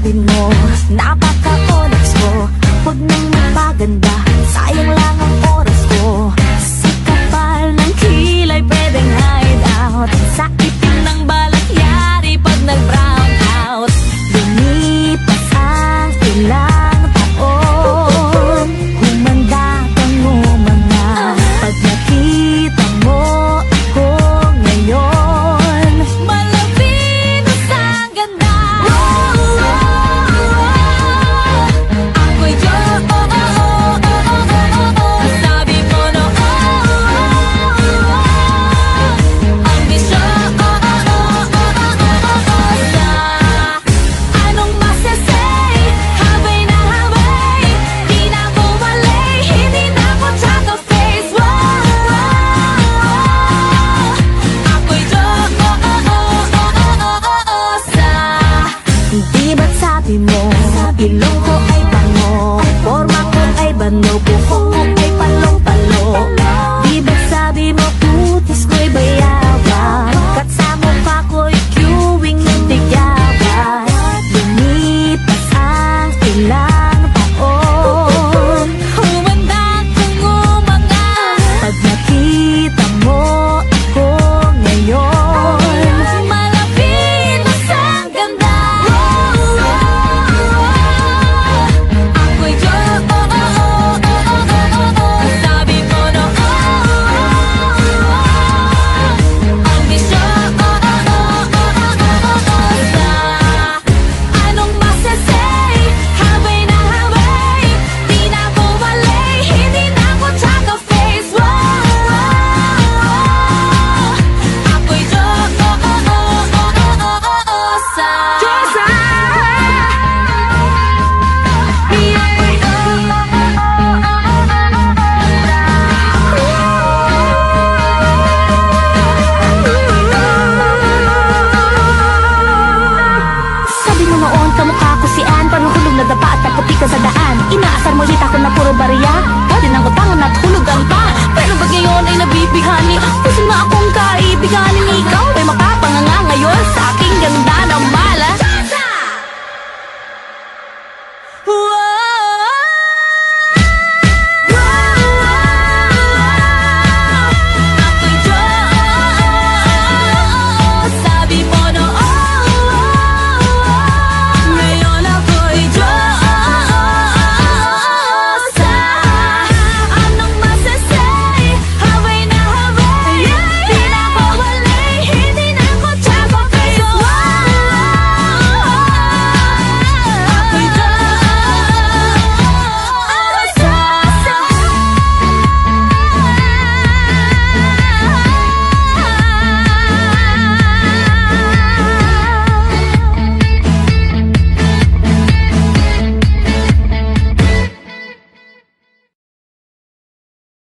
sabi mo, napaka-onyx mo. Huwag nang magpaganda, sayang lang ang oras ko. Sa kapal ng kilay pwedeng hide out, sa itim ng balat yari pag nag-brown out. Lumipas ang ilang taon, humanda kang umanga. Pag nakita mo ako ngayon, malapinos ang ganda. Ako'y sabi mo no, ambisyon. Anong masasay? Habay na habay, di na bumalik, hindi na ako tsaka face. Ako'y di ba't sabi mo, ilong ko ay bango, forma ko ay bano, buhok ko ay palong-palo. Di ba't sabi mo, putis ko'y bayabang, kat sa mukha ko'y queuing ng tigyabang. Lumipas ang ilang taon, humanda kang umanga. Pag nakita mo ako ngayon, malapinos ang ganda. Ako'y sabi mo no, ambisyon. Anong masasay? Habay na habay, di na bumalik, hindi na ako tsaka face. Ako'y sabi mo noon, kamukha ko si Ann, parang hulog na dapa at naputi ka sa daan. Inaasar mo ulit ako na puro bariya.